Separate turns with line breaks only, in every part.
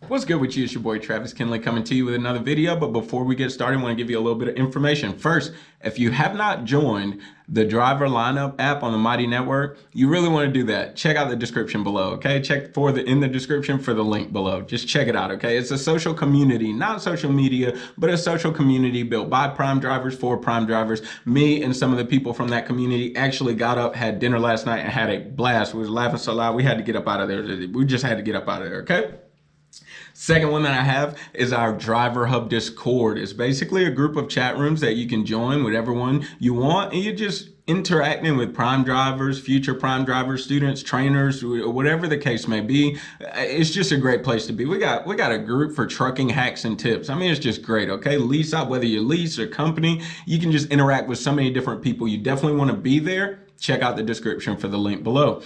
What's good with you? It's your boy Travis Kinley coming to you with another video. But before we get started, I want to give you a little bit of information. First, if you have not joined the driver lineup app on the Mighty Network, you really want to do that. Check out the description below, okay? Check in the description for the link below. Just check it out, okay? It's a social community, not social media, but a social community built by prime drivers for prime drivers. Me and some of the people from that community actually got up, had dinner last night, and had a blast. We was laughing so loud, we had to get up out of there. We just had to get up out of there, okay? Second one that I have is our Driver Hub Discord. It's basically a group of chat rooms that you can join with everyone you want, and you're just interacting with prime drivers, future prime drivers, students, trainers, whatever the case may be. It's just a great place to be. We got a group for trucking hacks and tips. I mean, it's just great, okay? Lease out, whether you lease or company, you can just interact with so many different people. You definitely want to be there. Check out the description for the link below.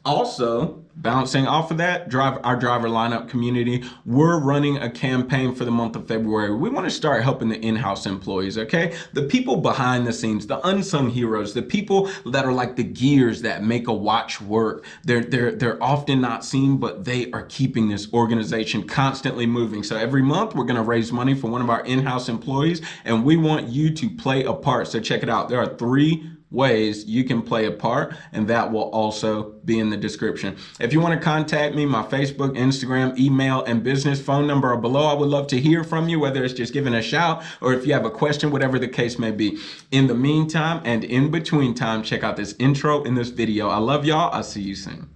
Also, bouncing off of that, our driver lineup community, we're running a campaign for the month of February. We want to start helping the in-house employees, okay? The people behind the scenes, the unsung heroes, the people that are like the gears that make a watch work. They're often not seen, but they are keeping this organization constantly moving. So every month we're going to raise money for one of our in-house employees, and we want you to play a part. So check it out. There are 3 ways you can play a part, and that will also be in the description. If you want to contact me, my Facebook, Instagram, email, and business phone number are below. I would love to hear from you, whether it's just giving a shout or if you have a question, whatever the case may be. In the meantime and in between time, check out this intro in this video. I love y'all. I'll see you soon.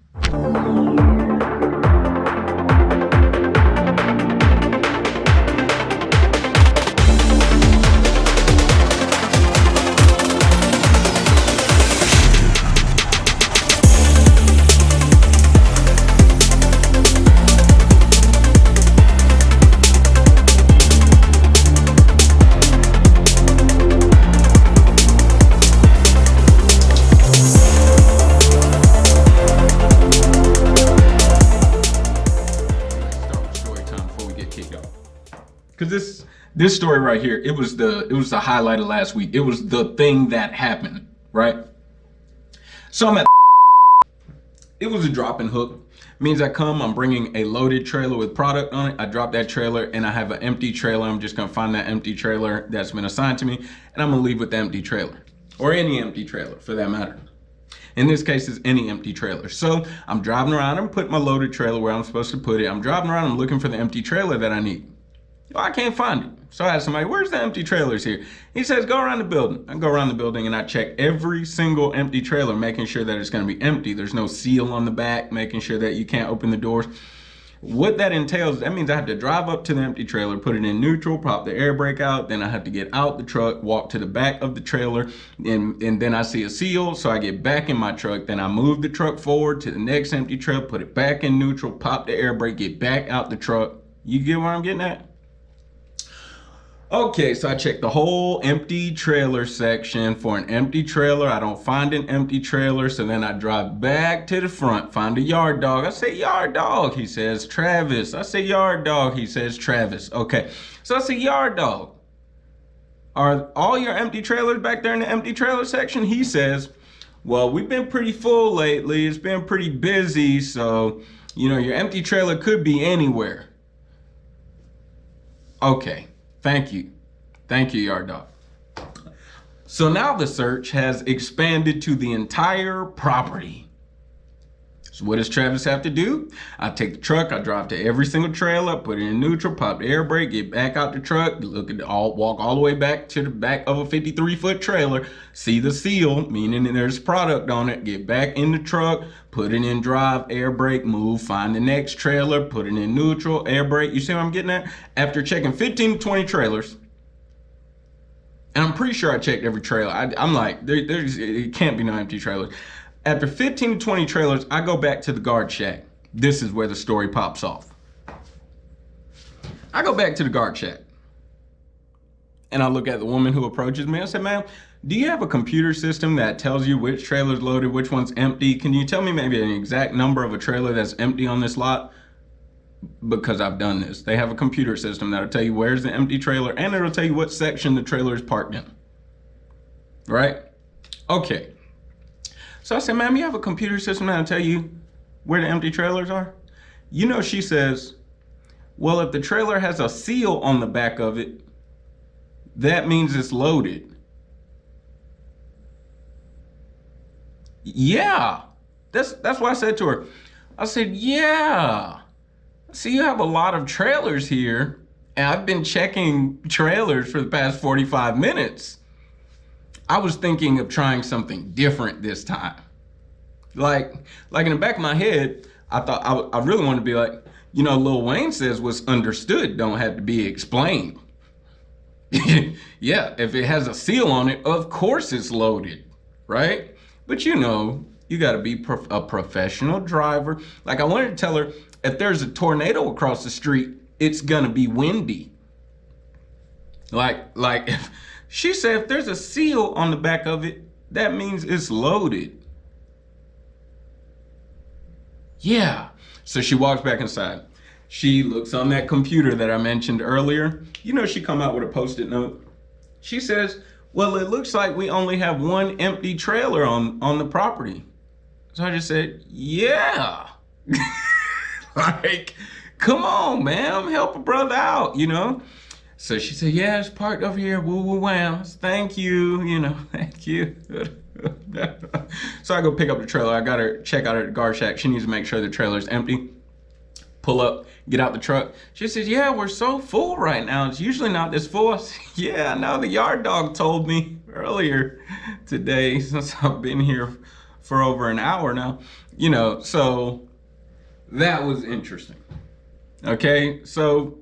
Because this story right here, it was the highlight of last week. It was the thing that happened, right? So I'm at, it was a drop and hook. Means I'm bringing a loaded trailer with product on it. I drop that trailer and I have an empty trailer. I'm just gonna find that empty trailer that's been assigned to me, and I'm gonna leave with the empty trailer, or any empty trailer for that matter. In this case, it's any empty trailer. So I'm driving around, I'm putting my loaded trailer where I'm supposed to put it. I'm driving around, I'm looking for the empty trailer that I need. Well, I can't find it. So I asked somebody, where's the empty trailers here? He says, go around the building. I go around the building and I check every single empty trailer, making sure that it's gonna be empty. There's no seal on the back, making sure that you can't open the doors. What that entails, that means I have to drive up to the empty trailer, put it in neutral, pop the air brake out, then I have to get out the truck, walk to the back of the trailer, and then I see a seal, so I get back in my truck, then I move the truck forward to the next empty trailer, put it back in neutral, pop the air brake, get back out the truck. You get where I'm getting at? Okay, so I checked the whole empty trailer section for an empty trailer. I don't find an empty trailer, so then I drive back to the front, find a yard dog. I say, yard dog, he says, Travis. I say, yard dog, he says, Travis. Okay, so I say, yard dog, are all your empty trailers back there in the empty trailer section? He says, well, we've been pretty full lately. It's been pretty busy, so, you know, your empty trailer could be anywhere. Okay. Thank you, yard dog. So now the search has expanded to the entire property. So what does Travis have to do? I take the truck, I drive to every single trailer, put it in neutral, pop the air brake, get back out the truck, walk all the way back to the back of a 53-foot trailer, see the seal, meaning that there's product on it, get back in the truck, put it in drive, air brake, move, find the next trailer, put it in neutral, air brake. You see what I'm getting at? After checking 15 to 20 trailers, and I'm pretty sure I checked every trailer. I'm like, it can't be no empty trailers. After 15 to 20 trailers, I go back to the guard shack. This is where the story pops off. I go back to the guard shack and I look at the woman who approaches me. I said, ma'am, do you have a computer system that tells you which trailer's loaded, which one's empty? Can you tell me maybe an exact number of a trailer that's empty on this lot? Because I've done this. They have a computer system that'll tell you where's the empty trailer, and it'll tell you what section the trailer is parked in. Right? Okay. So I said, ma'am, you have a computer system that'll tell you where the empty trailers are? You know, she says, Well, if the trailer has a seal on the back of it, that means it's loaded. Yeah, that's what I said to her. I said, yeah. See, you have a lot of trailers here, and I've been checking trailers for the past 45 minutes. I was thinking of trying something different this time. Like in the back of my head, I thought I really wanted to be like, you know, Lil Wayne says what's understood don't have to be explained. Yeah, if it has a seal on it, of course it's loaded, right? But you know, you got to be a professional driver. Like I wanted to tell her, if there's a tornado across the street, it's gonna be windy. Like if she said if there's a seal on the back of it, that means it's loaded. Yeah. So she walks back inside. She looks on that computer that I mentioned earlier. You know, she come out with a Post-it note. She says, well, it looks like we only have one empty trailer on the property. So I just said, yeah. Like, come on, ma'am, help a brother out, you know? So she said, yeah, it's parked over here, woo woo wham. Thank you, you know, thank you. So I go pick up the trailer. I got her check out at the guard shack. She needs to make sure the trailer's empty. Pull up, get out the truck. She says, yeah, we're so full right now. It's usually not this full. I said, yeah, I know, the yard dog told me earlier today, since I've been here for over an hour now. You know, so that was interesting. Okay, so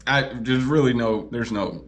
there's no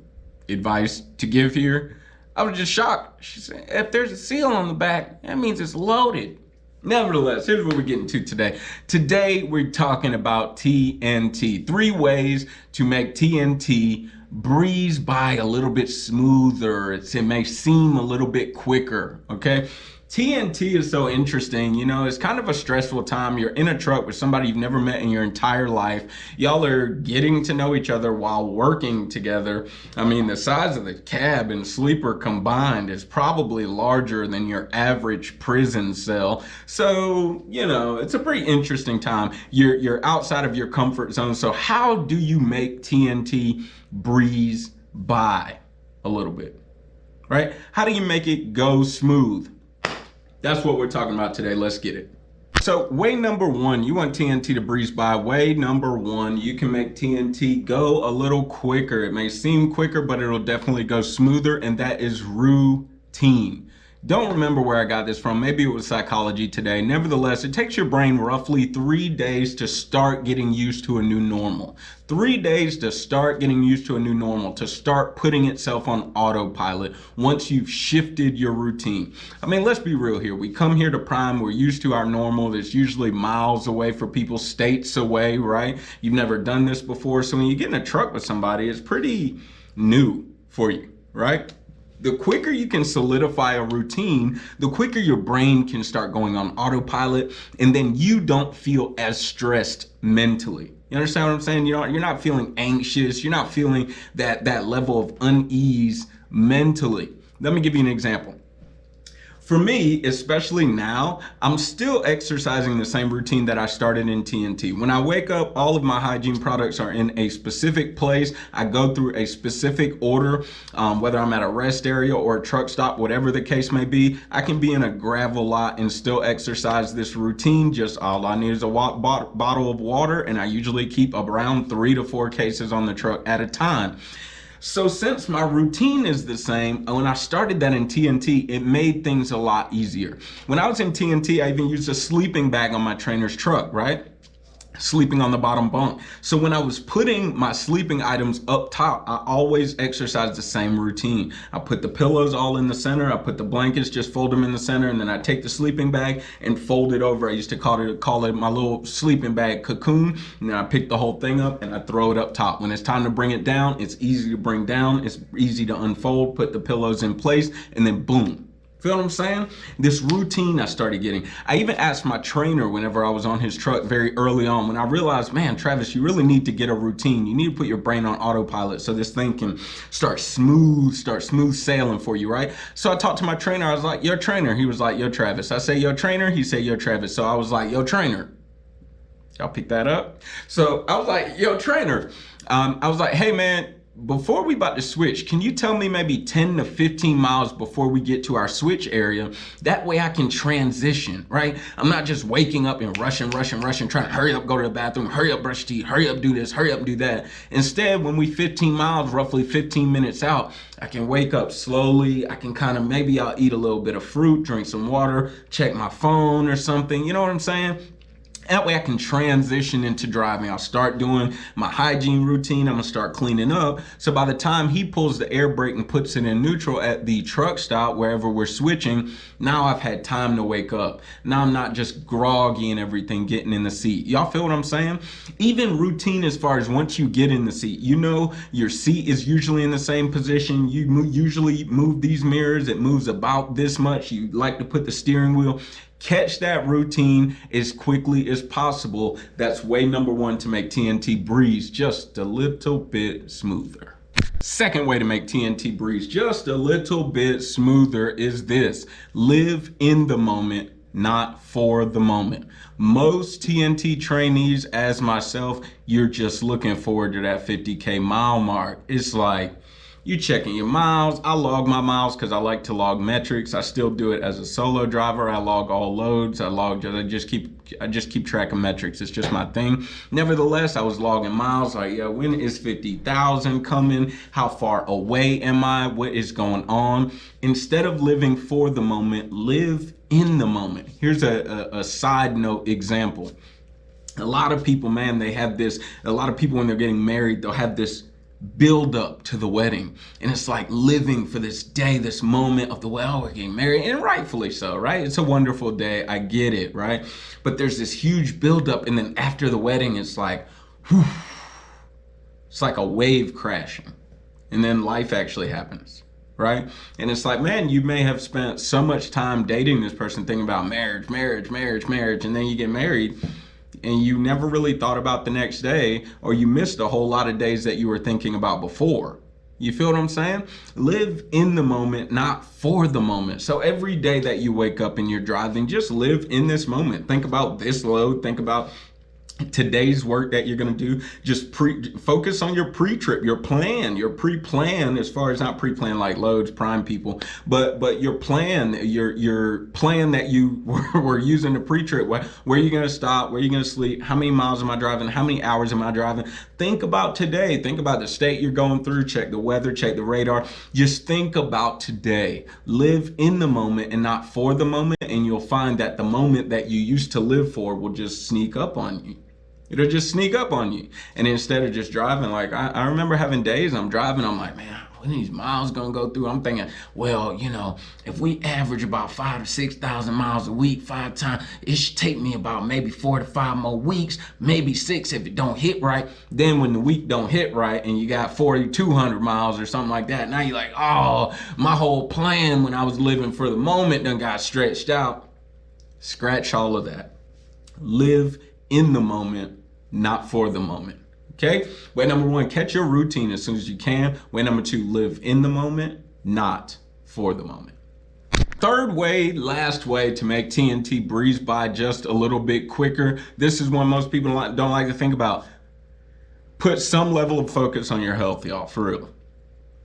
advice to give here. I was just shocked. She said, if there's a seal on the back, that means it's loaded. Nevertheless, here's what we're getting to today. Today, we're talking about TNT. 3 ways to make TNT breeze by a little bit smoother. It may seem a little bit quicker, okay? TNT is so interesting. You know, it's kind of a stressful time. You're in a truck with somebody you've never met in your entire life. Y'all are getting to know each other while working together. I mean, the size of the cab and sleeper combined is probably larger than your average prison cell. So, you know, it's a pretty interesting time. You're outside of your comfort zone. So how do you make TNT breeze by a little bit, right? How do you make it go smooth? That's what we're talking about today. Let's get it. So way number 1, you want TNT to breeze by. Way number 1, you can make TNT go a little quicker. It may seem quicker, but it'll definitely go smoother, and that is routine. Don't remember where I got this from. Maybe it was Psychology Today. Nevertheless, it takes your brain roughly 3 days to start getting used to a new normal. 3 days to start getting used to a new normal, to start putting itself on autopilot once you've shifted your routine. I mean, let's be real here. We come here to Prime, we're used to our normal that's usually miles away for people, states away, right? You've never done this before. So when you get in a truck with somebody, it's pretty new for you, right? The quicker you can solidify a routine, the quicker your brain can start going on autopilot, and then you don't feel as stressed mentally. You understand what I'm saying? You're not feeling anxious. You're not feeling that level of unease mentally. Let me give you an example. For me, especially now, I'm still exercising the same routine that I started in TNT. When I wake up, all of my hygiene products are in a specific place. I go through a specific order, whether I'm at a rest area or a truck stop, whatever the case may be. I can be in a gravel lot and still exercise this routine. Just all I need is a bottle of water, and I usually keep around 3 to 4 cases on the truck at a time. So since my routine is the same, when I started that in TNT, it made things a lot easier. When I was in TNT, I even used a sleeping bag on my trainer's truck, right? Sleeping on the bottom bunk. So when I was putting my sleeping items up top, I always exercised the same routine. I put the pillows all in the center. I put the blankets, just fold them in the center, and then I take the sleeping bag and fold it over. I used to call it my little sleeping bag cocoon. And then I pick the whole thing up and I throw it up top. When it's time to bring it down, it's easy to bring down. It's easy to unfold, put the pillows in place, and then boom. Feel what I'm saying? This routine I started getting. I even asked my trainer whenever I was on his truck very early on, when I realized, man, Travis, you really need to get a routine. You need to put your brain on autopilot so this thing can start smooth sailing for you, right? So I talked to my trainer. I was like, yo, trainer. He was like, yo, Travis. I say, yo, trainer. He said, yo, Travis. So I was like, yo, trainer, Y'all pick that up? So I was like, yo, trainer, I was like, hey man, before we about to switch, can you tell me maybe 10 to 15 miles before we get to our switch area? That way I can transition, right? I'm not just waking up and rushing, trying to hurry up, go to the bathroom, hurry up, brush teeth, hurry up, do this, hurry up, do that. Instead, when we 15 miles, roughly 15 minutes out, I can wake up slowly. I can kind of, maybe I'll eat a little bit of fruit, drink some water, check my phone or something. You know what I'm saying? That way I can transition into driving. I'll start doing my hygiene routine. I'm gonna start cleaning up. So by the time he pulls the air brake and puts it in neutral at the truck stop, wherever we're switching, now I've had time to wake up. Now I'm not just groggy and everything getting in the seat. Y'all feel what I'm saying? Even routine as far as once you get in the seat, you know your seat is usually in the same position. You usually move these mirrors. It moves about this much. You like to put the steering wheel. Catch that routine as quickly as possible. That's way number one to make TNT breeze just a little bit smoother. Second way to make TNT breeze just a little bit smoother is this: live in the moment, not for the moment. Most TNT trainees, as myself, you're just looking forward to that 50K mile mark. It's like, you checking your miles. I log my miles because I like to log metrics. I still do it as a solo driver. I log all loads. I just keep track of metrics. It's just my thing. Nevertheless, I was logging miles. Like, yeah, when is 50,000 coming? How far away am I? What is going on? Instead of living for the moment, live in the moment. Here's a side note example. A lot of people, man, they have this. A lot of people when they're getting married, they'll have this build up to the wedding, and it's like living for this day, this moment of the, well, we're getting married, and rightfully so, right? It's a wonderful day, I get it, right? But there's this huge build up, and then after the wedding, it's like, whew, it's like a wave crashing, and then life actually happens, right? And it's like, man, you may have spent so much time dating this person, thinking about marriage, and then you get married and you never really thought about the next day, or you missed a whole lot of days that you were thinking about before. You feel what I'm saying? Live in the moment, not for the moment. So every day that you wake up and you're driving, just live in this moment. Think about this load. Think about today's work that you're going to do. Just focus on your pre-trip, your pre-plan, as far as not pre-plan like loads, prime people, but your plan, your plan that you were using the pre-trip. Where are you going to stop? Where are you going to sleep? How many miles am I driving? How many hours am I driving? Think about today. Think about the state you're going through. Check the weather, check the radar. Just think about today. Live in the moment and not for the moment, and you'll find that the moment that you used to live for will just sneak up on you. It'll just sneak up on you. And instead of just driving, like I remember having days I'm driving, I'm like, man, when are these miles gonna go through? I'm thinking, well, you know, if we average about 5,000 to 6,000 miles a week, 5 times, it should take me about maybe 4 to 5 more weeks, maybe 6 if it don't hit right. Then when the week don't hit right and you got 4,200 miles or something like that, now you're like, oh, my whole plan when I was living for the moment done got stretched out. Scratch all of that. Live in the moment, not for the moment. Okay? Way number one, catch your routine as soon as you can. Way number two, live in the moment, not for the moment. Third way, last way to make TNT breeze by just a little bit quicker. This is one most people don't like to think about. Put some level of focus on your health, y'all, for real.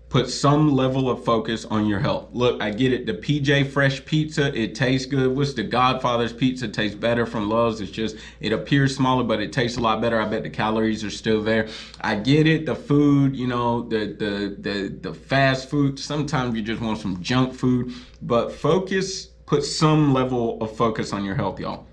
Put some level of focus on your health. Look, I get it. The PJ Fresh pizza, it tastes good. What's the Godfather's pizza? Tastes better from Love's. It's just, it appears smaller, but it tastes a lot better. I bet the calories are still there. I get it. The food, you know, the fast food. Sometimes you just want some junk food, but put some level of focus on your health, y'all.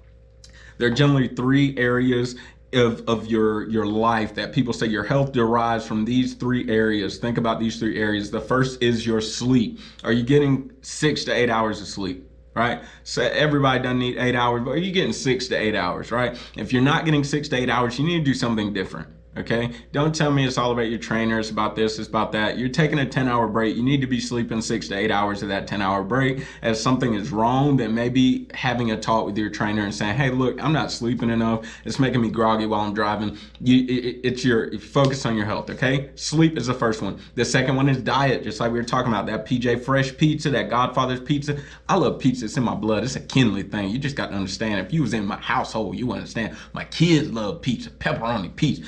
There are generally 3 areas of your life that people say your health derives from these 3 areas. Think about these 3 areas. The first is your sleep. Are you getting 6 to 8 hours of sleep? Right? So everybody doesn't need 8 hours, but are you getting 6 to 8 hours, right? If you're not getting 6 to 8 hours, you need to do something different. Okay, don't tell me it's all about your trainer, it's about this, it's about that. You're taking a 10-hour break. You need to be sleeping 6 to 8 hours of that 10-hour break. If something is wrong, then maybe having a talk with your trainer and saying, hey, look, I'm not sleeping enough. It's making me groggy while I'm driving. It's your focus on your health, okay? Sleep is the first one. The second one is diet, just like we were talking about. That PJ Fresh pizza, that Godfather's pizza. I love pizza. It's in my blood. It's a Kinley thing. You just got to understand. If you was in my household, you understand. My kids love pizza, pepperoni pizza.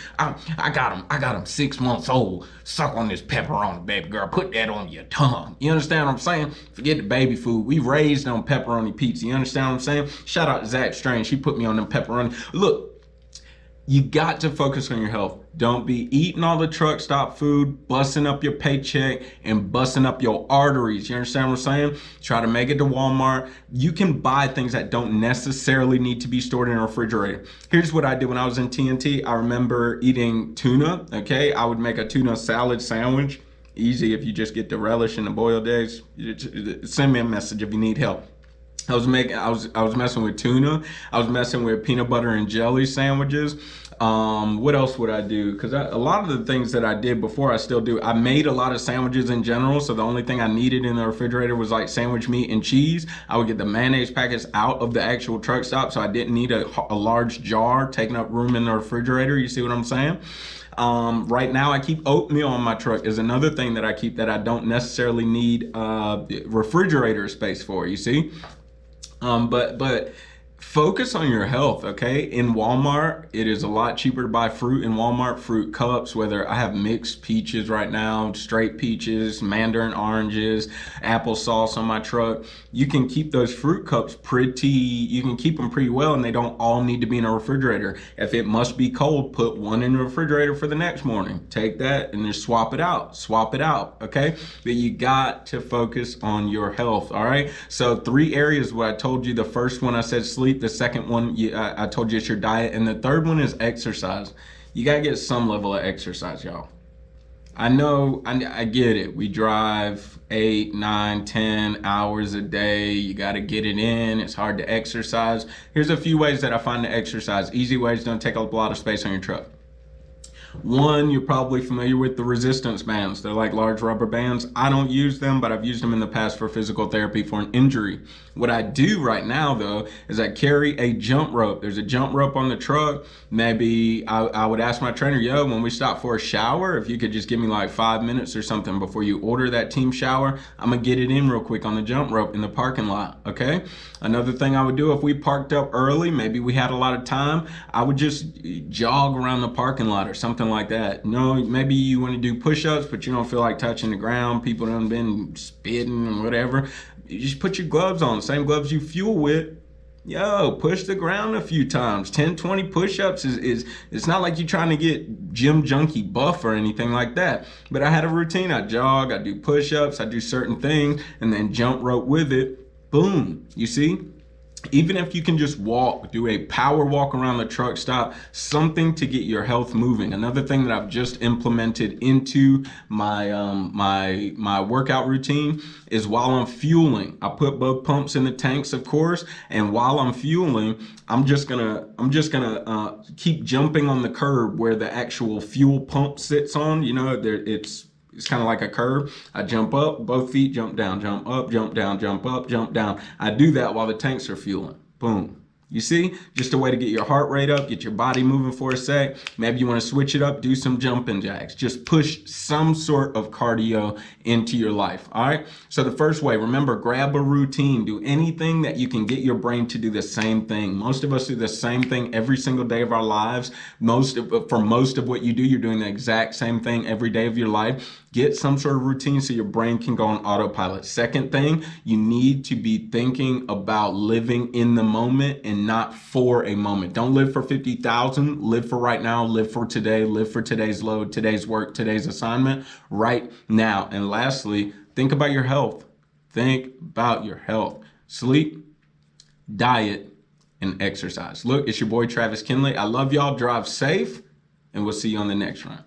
I got them 6 months old. Suck on this pepperoni, baby girl. Put that on your tongue. You understand what I'm saying? Forget the baby food. We raised on pepperoni pizza. You understand what I'm saying? Shout out to Zach Strange. She put me on them pepperoni. Look, you got to focus on your health. Don't be eating all the truck stop food, busting up your paycheck and busting up your arteries. You understand what I'm saying? Try to make it to Walmart. You can buy things that don't necessarily need to be stored in a refrigerator. Here's what I did when I was in TNT. I remember eating tuna, okay? I would make a tuna salad sandwich. Easy if you just get the relish and the boiled eggs. Send me a message if you need help. I was messing with tuna. I was messing with peanut butter and jelly sandwiches. What else would I do? Because a lot of the things that I did before, I still do. I made a lot of sandwiches in general, so the only thing I needed in the refrigerator was like sandwich meat and cheese. I would get the mayonnaise packets out of the actual truck stop, so I didn't need a large jar taking up room in the refrigerator. You see what I'm saying? Right now I keep oatmeal on my truck is another thing that I keep that I don't necessarily need refrigerator space for, you see? But focus on your health, okay? In Walmart, it is a lot cheaper to buy fruit in Walmart, fruit cups, whether I have mixed peaches right now, straight peaches, mandarin oranges, applesauce on my truck. You can keep those fruit cups you can keep them pretty well, and they don't all need to be in a refrigerator. If it must be cold, put one in the refrigerator for the next morning. Take that and just swap it out, okay? But you got to focus on your health, all right? So 3 areas where I told you. The first one I said sleep. The second one, I told you it's your diet. And the third one is exercise. You got to get some level of exercise, y'all. I know, I get it. We drive 8, 9, 10 hours a day. You got to get it in. It's hard to exercise. Here's a few ways that I find to exercise. Easy ways, don't take up a lot of space on your truck. One, you're probably familiar with the resistance bands. They're like large rubber bands. I don't use them, but I've used them in the past for physical therapy for an injury. What I do right now, though, is I carry a jump rope. There's a jump rope on the truck. Maybe I would ask my trainer, yo, when we stop for a shower, if you could just give me like 5 minutes or something before you order that team shower, I'm gonna get it in real quick on the jump rope in the parking lot, okay? Another thing I would do if we parked up early, maybe we had a lot of time, I would just jog around the parking lot or something like that. You know, maybe you want to do push-ups, but you don't feel like touching the ground. People done been spitting and whatever. You just put your gloves on, same gloves you fuel with. Yo, push the ground a few times. 10, 20 push-ups is it's not like you're trying to get gym junkie buff or anything like that. But I had a routine. I jog, I do push-ups, I do certain things, and then jump rope with it. Boom, you see? Even if you can just walk, do a power walk around the truck stop, something to get your health moving. Another thing that I've just implemented into my my workout routine is while I'm fueling, I put both pumps in the tanks, of course, and while I'm fueling, I'm just gonna keep jumping on the curb where the actual fuel pump sits on. You know, it's kind of like a curve. I jump up, both feet jump down, jump up, jump down, jump up, jump down. I do that while the tanks are fueling. Boom. You see, just a way to get your heart rate up, get your body moving for a sec. Maybe you want to switch it up, do some jumping jacks. Just push some sort of cardio into your life, all right? So the first way, remember, grab a routine. Do anything that you can get your brain to do the same thing. Most of us do the same thing every single day of our lives. For most of what you do, you're doing the exact same thing every day of your life. Get some sort of routine so your brain can go on autopilot. Second thing, you need to be thinking about living in the moment and not for a moment. Don't live for 50,000. Live for right now. Live for today. Live for today's load, today's work, today's assignment right now. And lastly, think about your health. Think about your health. Sleep, diet, and exercise. Look, it's your boy Travis Kinley. I love y'all. Drive safe, and we'll see you on the next round.